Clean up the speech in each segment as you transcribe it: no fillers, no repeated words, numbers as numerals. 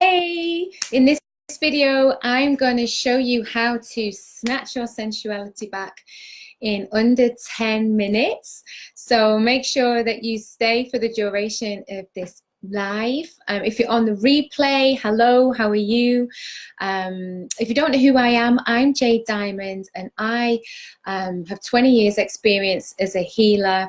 Hey, in this video, I'm going to show you how to snatch your sensuality back in under 10 minutes. So make sure that you stay for the duration of this live. If you're on the replay, hello, how are you? If you don't know who I am, I'm Jade Diamond, and I have 20 years experience as a healer,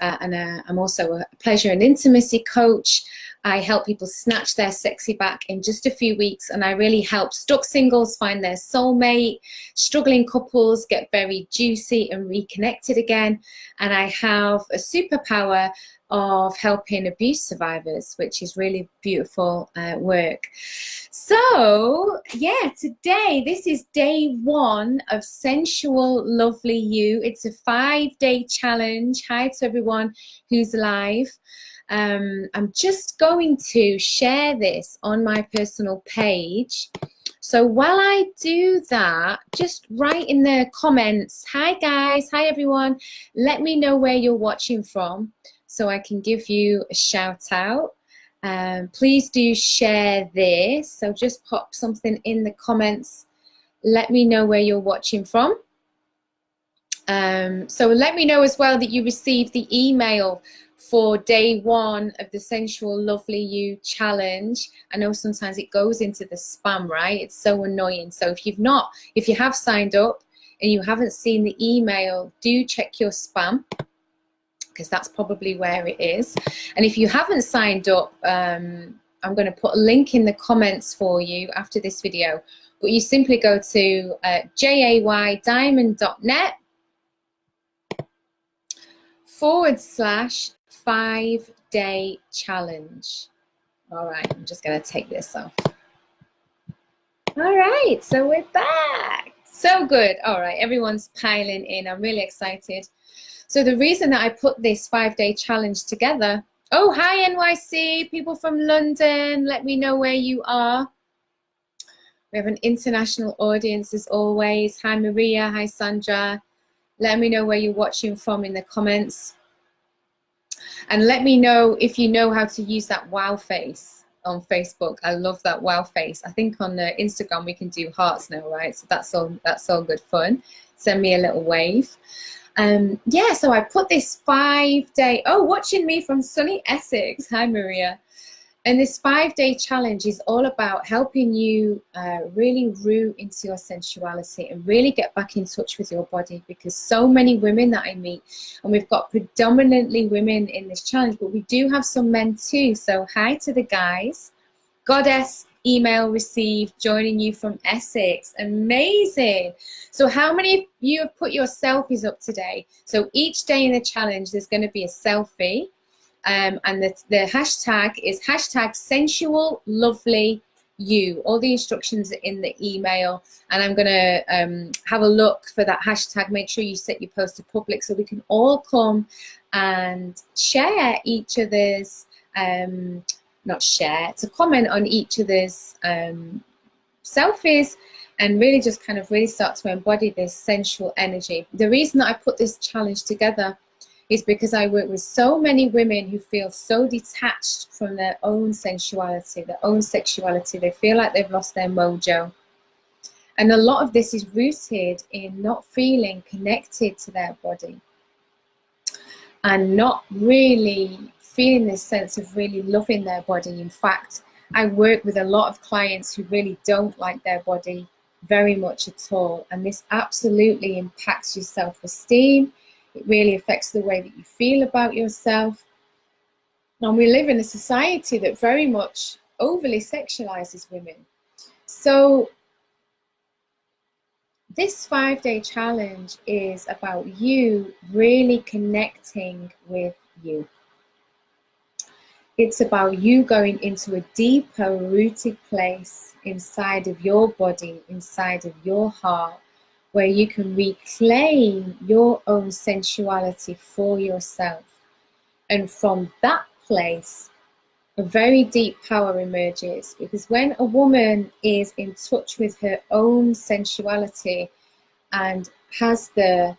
and I'm also a pleasure and intimacy coach. I help people snatch their sexy back in just a few weeks, and I really help stuck singles find their soulmate, struggling couples get very juicy and reconnected again, and I have a superpower of helping abuse survivors, which is really beautiful work. So yeah, today, this is day one of Sensual Lovely You. It's a 5-day challenge. Hi to everyone who's live. I'm just going to share this on my personal page. So while I do that, just write in the comments, hi guys, hi everyone, let me know where you're watching from so I can give you a shout out. Please do share this. So just pop something in the comments. Let me know where you're watching from. So let me know as well that you received the email for day one of the Sensual Lovely You challenge. I know sometimes it goes into the spam, right? It's so annoying. So if you have signed up and you haven't seen the email, do check your spam, because that's probably where it is. And if you haven't signed up, I'm going to put a link in the comments for you after this video. But you simply go to jaydiamond.net /5-day challenge. All right, I'm just going to take this off. All right, so we're back. So good. All right, everyone's piling in. I'm really excited. So the reason that I put this 5-day challenge together. Oh, hi NYC, people from London. Let me know where you are. We have an international audience as always. Hi Maria, hi Sandra. Let me know where you're watching from in the comments. And let me know if you know how to use that wow face on Facebook. I love that wow face. I think on Instagram we can do hearts now, right? So that's all good fun. Send me a little wave. Yeah, so I put this 5-day, watching me from sunny Essex. Hi Maria. And this 5-day challenge is all about helping you really root into your sensuality and really get back in touch with your body, because so many women that I meet, and we've got predominantly women in this challenge, but we do have some men too. So hi to the guys. Goddess email received, joining you from Essex. Amazing. So how many of you have put your selfies up today? So each day in the challenge, there's going to be a selfie. And the hashtag is #SensualLovelyYou. All the instructions are in the email, and I'm going to have a look for that hashtag. Make sure you set your post to public so we can all come and share each other's, to comment on each other's selfies, and really just kind of really start to embody this sensual energy. The reason that I put this challenge together is because I work with so many women who feel so detached from their own sensuality, their own sexuality. They feel like they've lost their mojo. And a lot of this is rooted in not feeling connected to their body and not really feeling this sense of really loving their body. In fact, I work with a lot of clients who really don't like their body very much at all. And this absolutely impacts your self-esteem. It really affects the way that you feel about yourself. And we live in a society that very much overly sexualizes women. So this 5-day challenge is about you really connecting with you. It's about you going into a deeper rooted place inside of your body, inside of your heart, where you can reclaim your own sensuality for yourself. And from that place, a very deep power emerges, because when a woman is in touch with her own sensuality and has the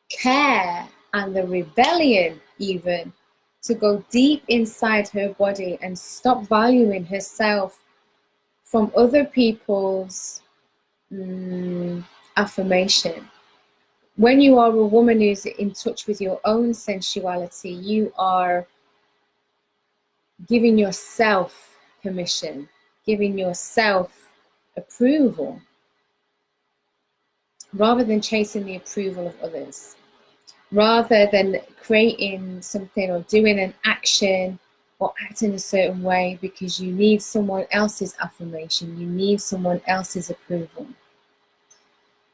care and the rebellion even to go deep inside her body and stop valuing herself from other people's affirmation. When you are a woman who's in touch with your own sensuality, you are giving yourself permission, giving yourself approval, rather than chasing the approval of others, rather than creating something or doing an action or acting a certain way because you need someone else's affirmation, you need someone else's approval.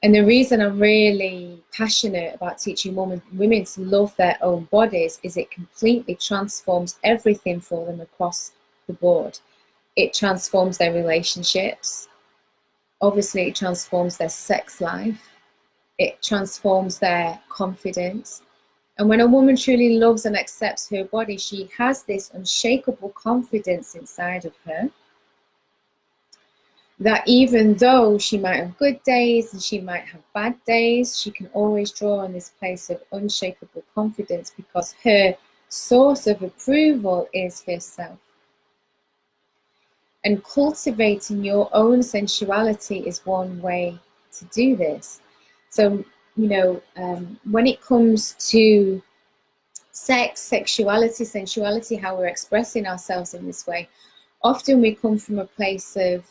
And the reason I'm really passionate about teaching women to love their own bodies is it completely transforms everything for them across the board. It transforms their relationships. Obviously, it transforms their sex life. It transforms their confidence. And when a woman truly loves and accepts her body, she has this unshakable confidence inside of her that even though she might have good days and she might have bad days, she can always draw on this place of unshakable confidence because her source of approval is herself. And cultivating your own sensuality is one way to do this. So, you know, when it comes to sex, sexuality, sensuality, how we're expressing ourselves in this way, often we come from a place of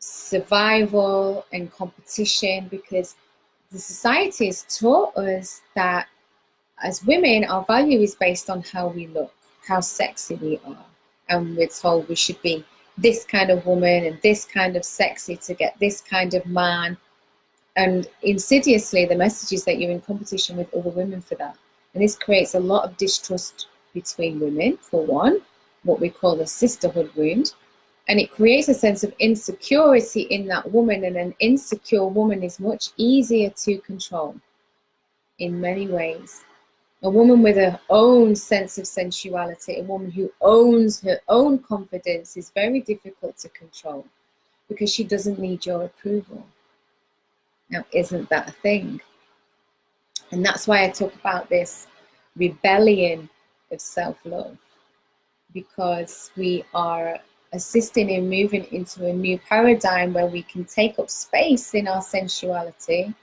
survival and competition because the society has taught us that as women, our value is based on how we look, how sexy we are. And we're told we should be this kind of woman and this kind of sexy to get this kind of man. And insidiously, the message is that you're in competition with other women for that. And this creates a lot of distrust between women, for one, what we call the sisterhood wound. And it creates a sense of insecurity in that woman. And an insecure woman is much easier to control in many ways. A woman with her own sense of sensuality, a woman who owns her own confidence, is very difficult to control because she doesn't need your approval. Now, isn't that a thing? And that's why I talk about this rebellion of self-love, because we are assisting in moving into a new paradigm where we can take up space in our sensuality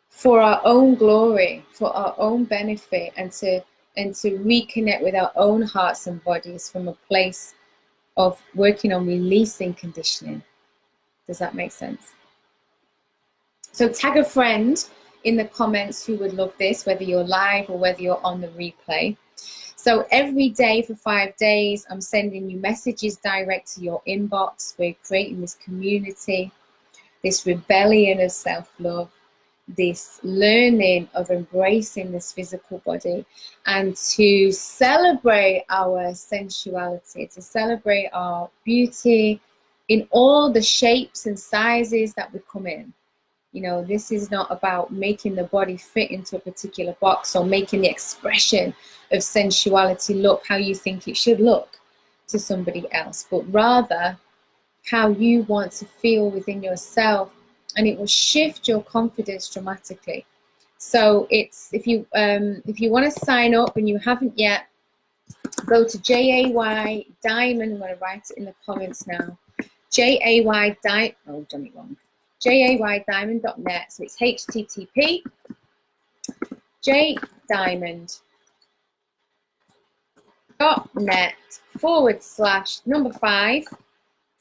for our own glory, for our own benefit, and to reconnect with our own hearts and bodies from a place of working on releasing conditioning. Does that make sense? So tag a friend in the comments who would love this, whether you're live or whether you're on the replay. So every day for 5 days, I'm sending you messages direct to your inbox. We're creating this community, this rebellion of self-love, this learning of embracing this physical body, and to celebrate our sensuality, to celebrate our beauty in all the shapes and sizes that we come in. You know, this is not about making the body fit into a particular box or making the expression of sensuality look how you think it should look to somebody else, but rather how you want to feel within yourself, and it will shift your confidence dramatically. So it's, if you want to sign up and you haven't yet, go to JAY Diamond. I'm going to write it in the comments now. JAY Diamond. Oh, I've done it wrong. JAYDiamond.net. So it's HTTP jdiamond.net/5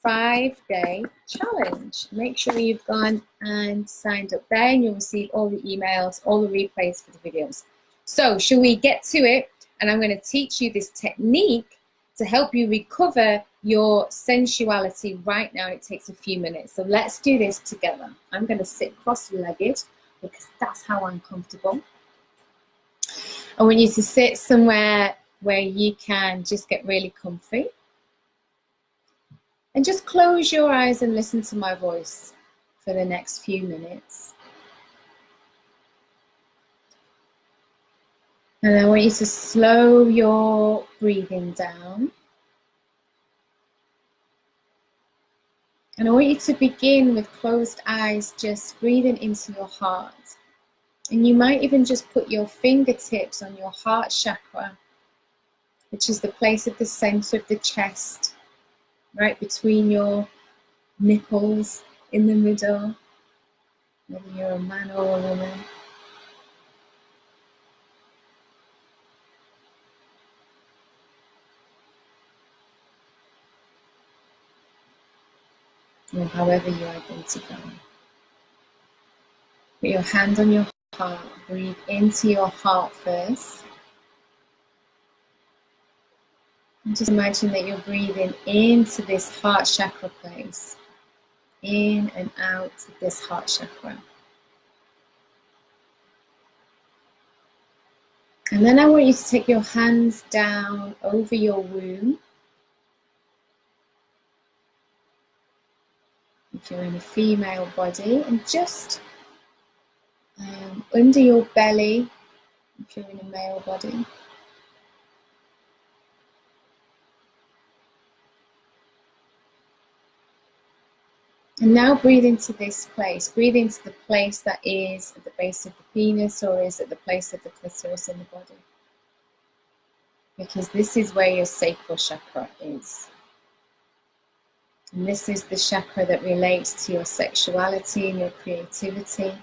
5-day challenge. Make sure you've gone and signed up there, and you'll receive all the emails, all the replays for the videos. So shall we get to it? And I'm going to teach you this technique to help you recover your sensuality right now. It takes a few minutes. So let's do this together. I'm going to sit cross-legged because that's how I'm comfortable. I want you to sit somewhere where you can just get really comfy. And just close your eyes and listen to my voice for the next few minutes. And I want you to slow your breathing down. And I want you to begin with closed eyes, just breathing into your heart. And you might even just put your fingertips on your heart chakra, which is the place at the center of the chest, right between your nipples in the middle, whether you're a man or a woman. Or however you identify. Put your hand on your heart, breathe into your heart first. And just imagine that you're breathing into this heart chakra place, in and out of this heart chakra. And then I want you to take your hands down over your womb. If you're in a female body, and just under your belly, if you're in a male body. And now breathe into this place. Breathe into the place that is at the base of the penis, or is at the place of the clitoris in the body. Because this is where your sacral chakra is. And this is the chakra that relates to your sexuality and your creativity.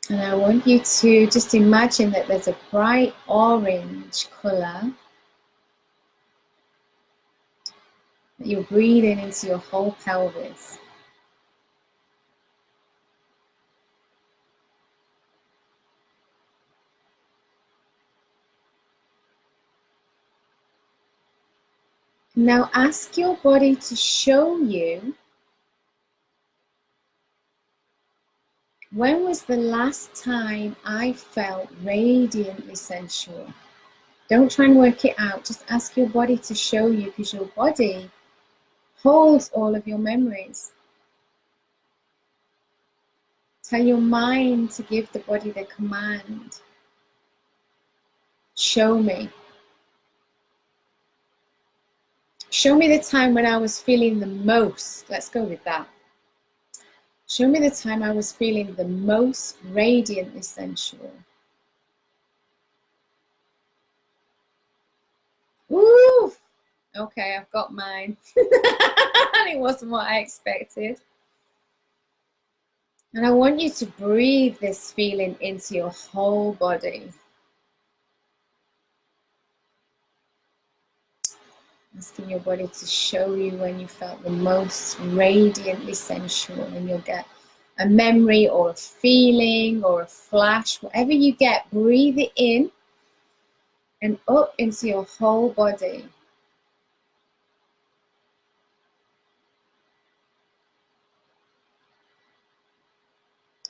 And I want you to just imagine that there's a bright orange color that you're breathing into your whole pelvis. Now ask your body to show you, when was the last time I felt radiantly sensual? Don't try and work it out, just ask your body to show you, because your body holds all of your memories. Tell your mind to give the body the command. Show me. Show me the time when I was feeling the most, let's go with that. Show me the time I was feeling the most radiantly sensual. Woo! Okay, I've got mine. And it wasn't what I expected. And I want you to breathe this feeling into your whole body. Asking your body to show you when you felt the most radiantly sensual, and you'll get a memory or a feeling or a flash, whatever you get, breathe it in and up into your whole body.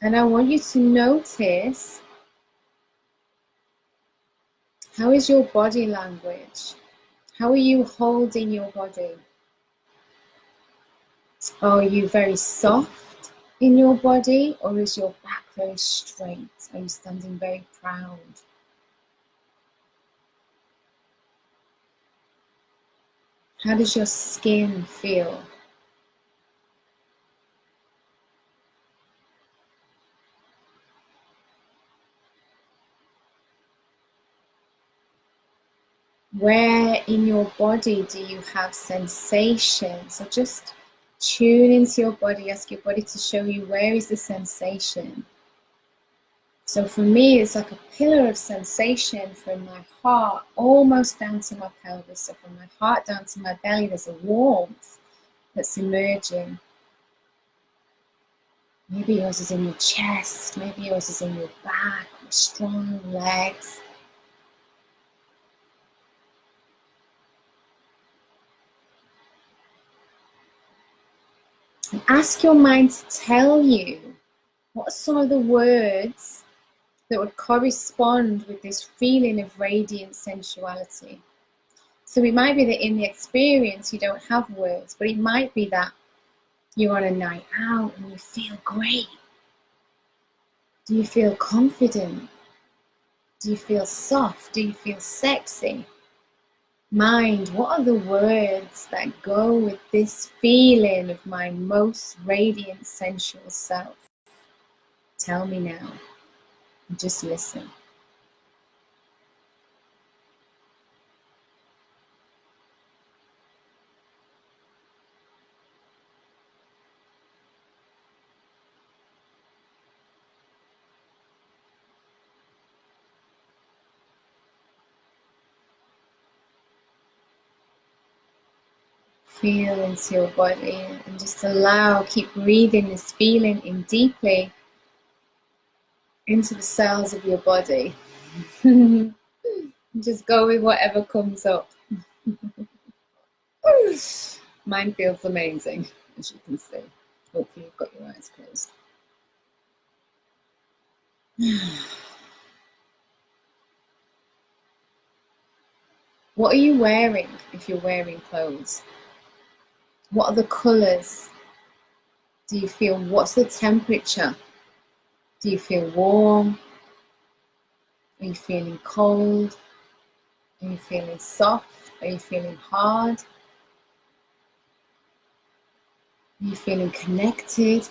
And I want you to notice, how is your body language? How are you holding your body? Are you very soft in your body, or is your back very straight? Are you standing very proud? How does your skin feel? Where in your body do you have sensation? So just tune into your body, ask your body to show you, where is the sensation? So for me, it's like a pillar of sensation from my heart almost down to my pelvis. So from my heart down to my belly, there's a warmth that's emerging. Maybe yours is in your chest, maybe yours is in your back, with strong legs. And ask your mind to tell you, what are some of the words that would correspond with this feeling of radiant sensuality? So it might be that in the experience you don't have words, but it might be that you're on a night out and you feel great. Do you feel confident? Do you feel soft? Do you feel sexy? Mind, what are the words that go with this feeling of my most radiant sensual self? Tell me now. Just listen. Feel into your body and just allow, keep breathing this feeling in deeply into the cells of your body. Just go with whatever comes up. Mine feels amazing, as you can see. Hopefully you've got your eyes closed. What are you wearing if you're wearing clothes? What are the colours? Do you feel, what's the temperature? Do you feel warm? Are you feeling cold? Are you feeling soft? Are you feeling hard? Are you feeling connected?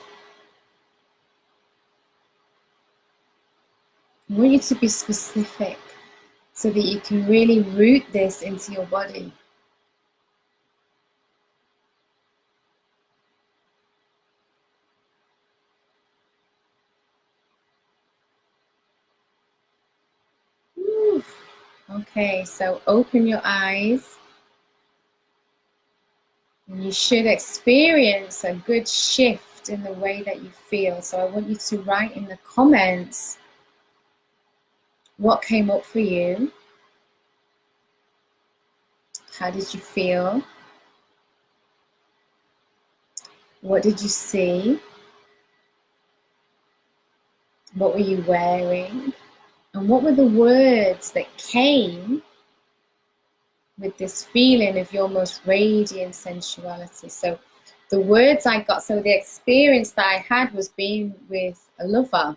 I want you to be specific so that you can really root this into your body. Woo. Okay, so open your eyes. And you should experience a good shift in the way that you feel. So I want you to write in the comments what came up for you. How did you feel? What did you see? What were you wearing? And what were the words that came with this feeling of your most radiant sensuality? So the words I got, so the experience that I had was being with a lover.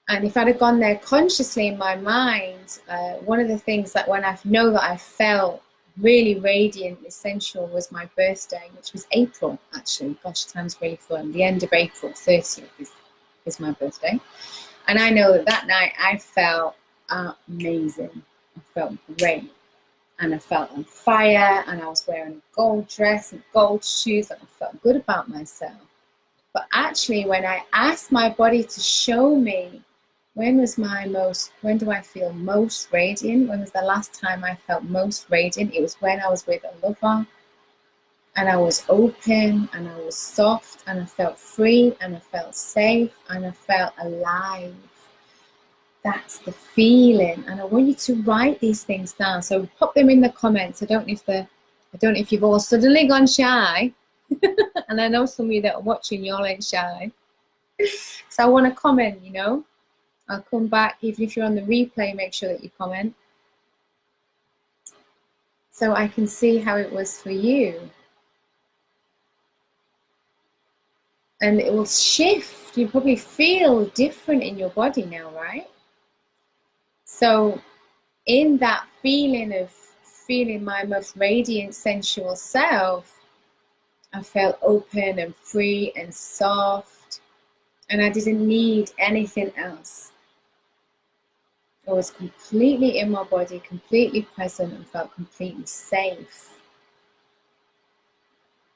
And if I'd have gone there consciously in my mind, one of the things that when I know that I felt really radiant, sensual, was my birthday, which was April, actually. Gosh, time's really fun. The end of April, 30th is my birthday. And I know that that night I felt amazing. I felt great. And I felt on fire, and I was wearing a gold dress and gold shoes, and I felt good about myself. But actually, when I asked my body to show me when do I feel most radiant? When was the last time I felt most radiant? It was when I was with a lover, and I was open, and I was soft, and I felt free, and I felt safe, and I felt alive. That's the feeling, and I want you to write these things down. So pop them in the comments. I don't know if you've all suddenly gone shy, and I know some of you that are watching, y'all ain't shy. So I want to comment, you know. I'll come back, even if you're on the replay, make sure that you comment, so I can see how it was for you. And it will shift. You probably feel different in your body now, right? So in that feeling of feeling my most radiant sensual self, I felt open and free and soft, and I didn't need anything else. I was completely in my body, completely present, and felt completely safe.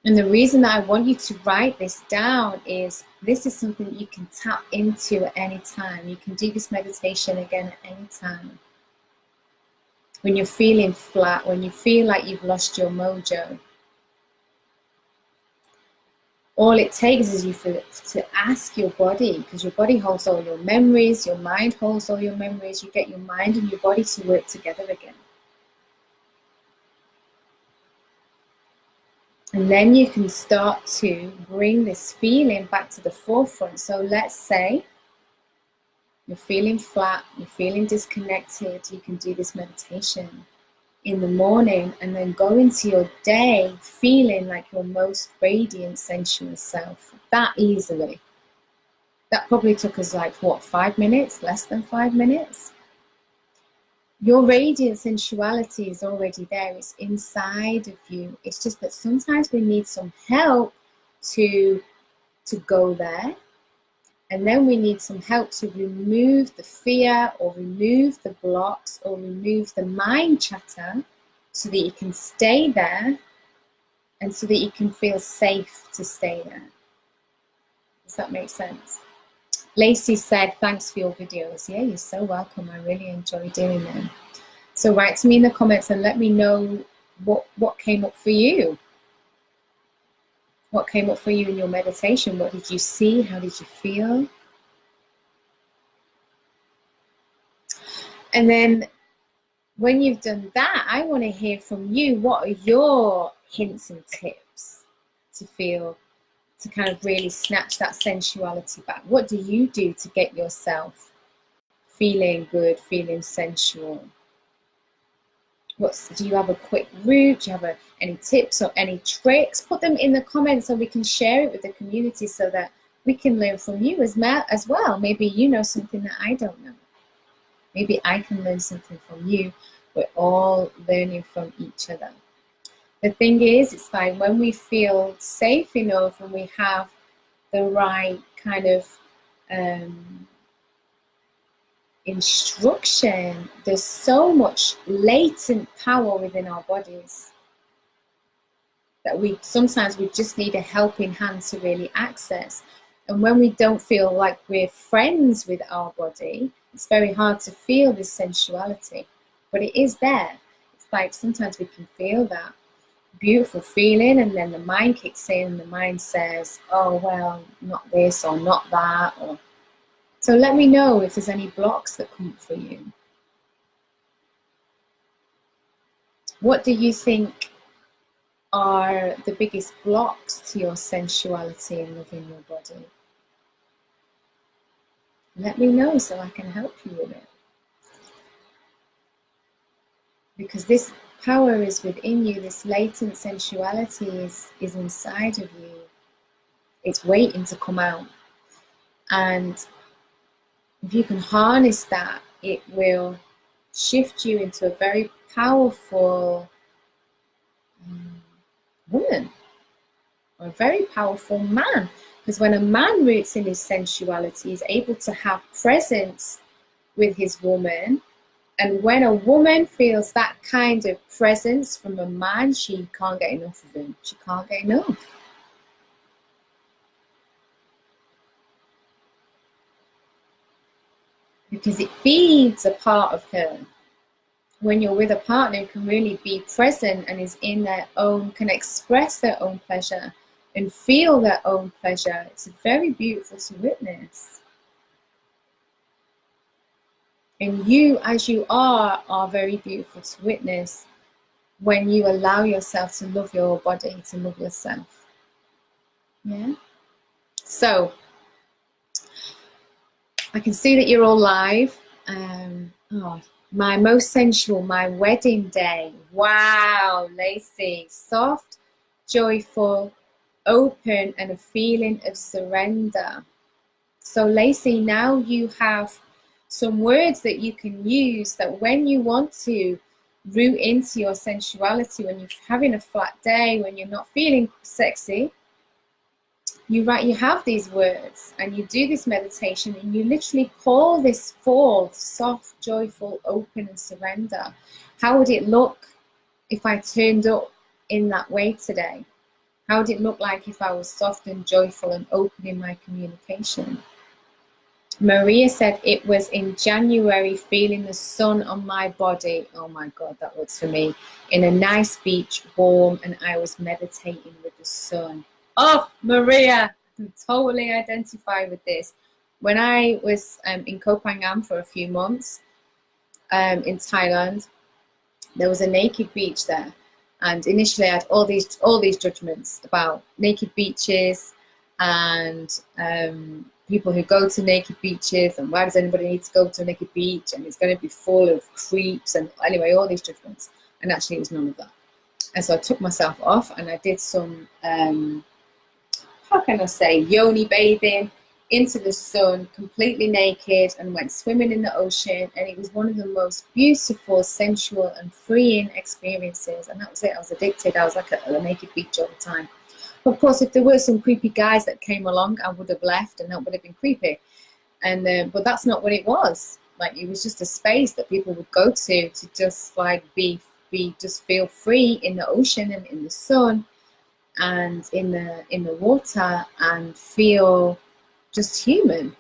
And the reason that I want you to write this down is this is something you can tap into at any time. You can do this meditation again at any time. When you're feeling flat, when you feel like you've lost your mojo, all it takes is you to ask your body, because your body holds all your memories, your mind holds all your memories. You get your mind and your body to work together again. And then you can start to bring this feeling back to the forefront. So let's say you're feeling flat, you're feeling disconnected. You can do this meditation in the morning and then go into your day feeling like your most radiant sensual self, that easily. That probably took us like, what, 5 minutes? Less than 5 minutes? Your radiant sensuality is already there. It's inside of you. It's just that sometimes we need some help to go there. And then we need some help to remove the fear or remove the blocks or remove the mind chatter so that you can stay there and so that you can feel safe to stay there. Does that make sense? Lacey said, thanks for your videos. Yeah, you're so welcome. I really enjoy doing them. So write to me in the comments and let me know what came up for you. What came up for you in your meditation? What did you see? How did you feel? And then when you've done that, I want to hear from you. What are your hints and tips to feel, to kind of really snatch that sensuality back? What do you do to get yourself feeling good, feeling sensual? Do you have a quick route? Do you have any tips or any tricks? Put them in the comments so we can share it with the community so that we can learn from you as well. Maybe you know something that I don't know. Maybe I can learn something from you. We're all learning from each other. The thing is, it's like when we feel safe enough and we have the right kind of instruction, there's so much latent power within our bodies that sometimes we just need a helping hand to really access. And when we don't feel like we're friends with our body, it's very hard to feel this sensuality, but it is there. It's like sometimes we can feel that beautiful feeling and then the mind kicks in and the mind says, oh, well, not this or not that. So let me know if there's any blocks that come up for you. What do you think are the biggest blocks to your sensuality and loving your body? Let me know so I can help you with it. Because this power is within you, this latent sensuality is inside of you. It's waiting to come out. And if you can harness that, it will shift you into a very powerful woman or a very powerful man. Because when a man roots in his sensuality, he's able to have presence with his woman. And when a woman feels that kind of presence from a man, she can't get enough of him. She can't get enough. Because it feeds a part of her. When you're with a partner who can really be present and is in their own, can express their own pleasure and feel their own pleasure, it's very beautiful to witness. And you, as you are very beautiful to witness when you allow yourself to love your body, to love yourself. Yeah? So, I can see that you're all live. My most sensual, my wedding day. Wow, Lacey. Soft, joyful, open, and a feeling of surrender. So, Lacey, now you have some words that you can use that when you want to root into your sensuality, when you're having a flat day, when you're not feeling sexy, you have these words and you do this meditation and you literally call this forth: soft, joyful, open, and surrender. How would it look if I turned up in that way today? How would it look like if I was soft and joyful and open in my communication? Maria said it was in January, feeling the sun on my body. Oh my God, that was for me. In a nice beach, warm, and I was meditating with the sun. Oh, Maria, I can totally identify with this. When I was in Koh Phangan for a few months in Thailand, there was a naked beach there. And initially I had all these judgments about naked beaches and people who go to naked beaches, and why does anybody need to go to a naked beach, and it's going to be full of creeps, and anyway, all these judgments. And actually it was none of that. And so I took myself off and I did some, how can I say, yoni bathing into the sun completely naked and went swimming in the ocean, and it was one of the most beautiful, sensual and freeing experiences. And that was it. I was addicted. I was like at a naked beach all the time. Of course, if there were some creepy guys that came along, I would have left, and that would have been creepy. And but that's not what it was. Like, it was just a space that people would go to just like just feel free in the ocean and in the sun and in the water, and feel just human,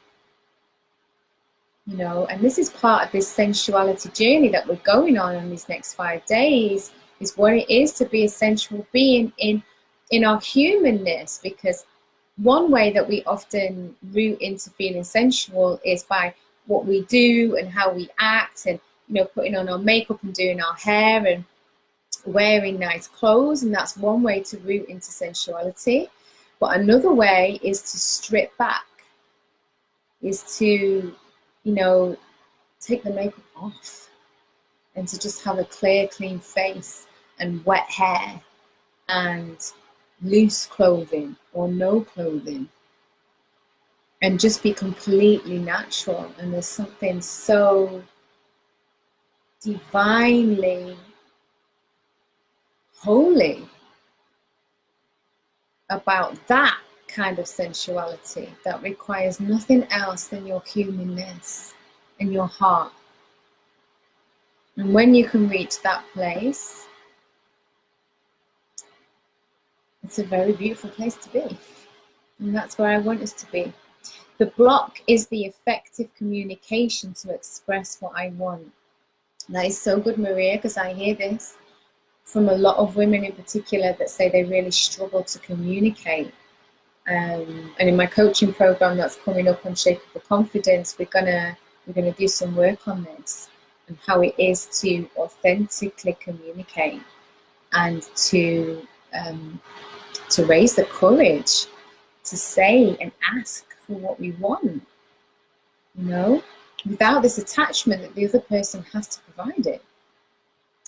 you know. And this is part of this sensuality journey that we're going on in these next 5 days, is what it is to be a sensual being in our humanness. Because one way that we often root into feeling sensual is by what we do and how we act, and, you know, putting on our makeup and doing our hair and wearing nice clothes, and that's one way to root into sensuality. But another way is to strip back, is to, you know, take the makeup off and to just have a clear, clean face and wet hair and loose clothing or no clothing, and just be completely natural. And there's something so divinely holy about that kind of sensuality that requires nothing else than your humanness and your heart. And when you can reach that place, it's a very beautiful place to be. And that's where I want us to be. The block is the effective communication to express what I want. That is so good, Maria, because I hear this from a lot of women in particular that say they really struggle to communicate. And in my coaching program that's coming up on Shapeable Confidence, we're gonna do some work on this and how it is to authentically communicate, and to raise the courage to say and ask for what we want, you know, without this attachment that the other person has to provide it.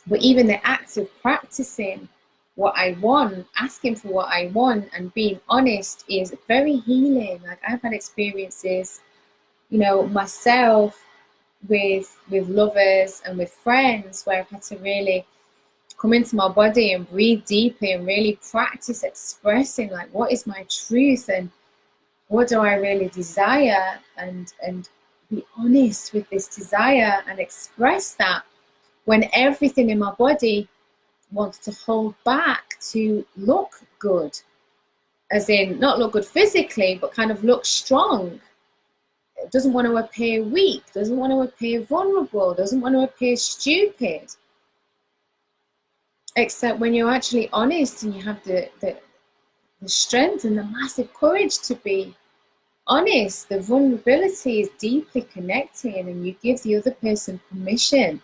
But even the act of practicing what I want, asking for what I want, and being honest is very healing. Like, I've had experiences, you know, myself with lovers and with friends, where I've had to really come into my body and breathe deeply and really practice expressing, like, what is my truth and what do I really desire, and be honest with this desire and express that, when everything in my body wants to hold back to look good, as in not look good physically, but kind of look strong. It doesn't want to appear weak, doesn't want to appear vulnerable, doesn't want to appear stupid. Except when you're actually honest and you have the strength and the massive courage to be honest, the vulnerability is deeply connecting, and you give the other person permission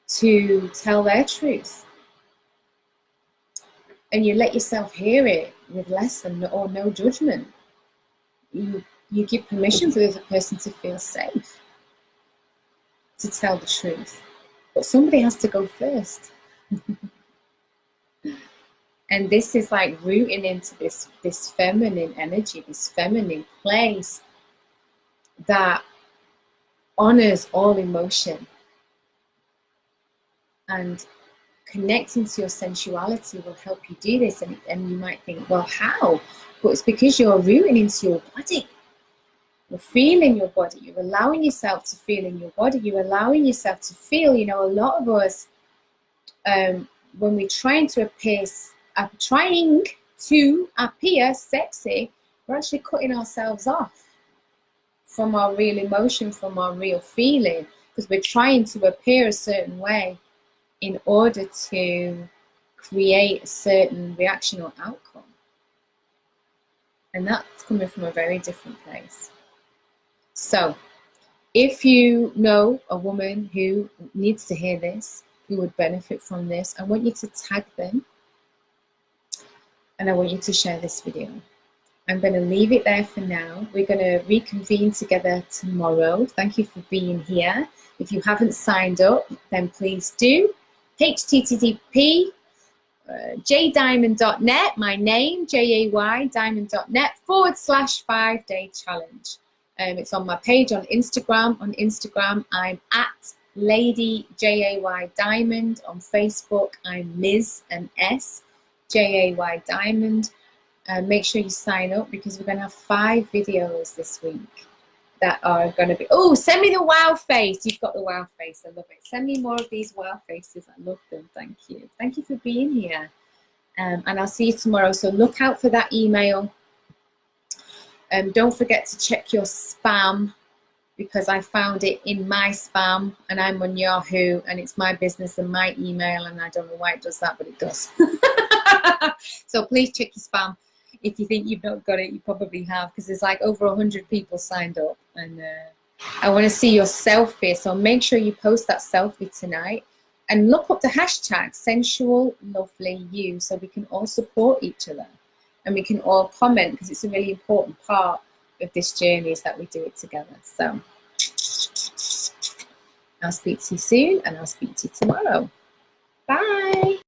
to tell their truth, and you let yourself hear it with less than or no judgment. You give permission for the other person to feel safe to tell the truth, but somebody has to go first. And this is like rooting into this feminine energy, this feminine place that honors all emotion. And connecting to your sensuality will help you do this. And you might think, well, how? But it's because you're rooting into your body. You're feeling your body. You're allowing yourself to feel in your body. You're allowing yourself to feel. You know, a lot of us, when we're trying to appear sexy, we're actually cutting ourselves off from our real emotion, from our real feeling, because we're trying to appear a certain way in order to create a certain reaction or outcome. And that's coming from a very different place. So if you know a woman who needs to hear this, who would benefit from this, I want you to tag them, and I want you to share this video. I'm going to leave it there for now. We're going to reconvene together tomorrow. Thank you for being here. If you haven't signed up, then please do. http jdiamond.net, my name, Jay diamond.net/5-day challenge. It's on my page on Instagram. On Instagram, I'm at Lady Jay Diamond. On Facebook, I'm Ms. and S Jay Diamond. Make sure you sign up because we're going to have 5 videos this week that are going to be. Oh, send me the wow face. You've got the wow face. I love it. Send me more of these wow faces. I love them. Thank you. Thank you for being here. And I'll see you tomorrow. So look out for that email. Don't forget to check your spam because I found it in my spam and I'm on Yahoo and it's my business and my email and I don't know why it does that, but it does. So please check your spam. If you think you've not got it, you probably have because there's like over 100 people signed up and I want to see your selfie. So make sure you post that selfie tonight and look up the hashtag Sensual Lovely You so we can all support each other. And we can all comment because it's a really important part of this journey is that we do it together. So I'll speak to you soon and I'll speak to you tomorrow. Bye.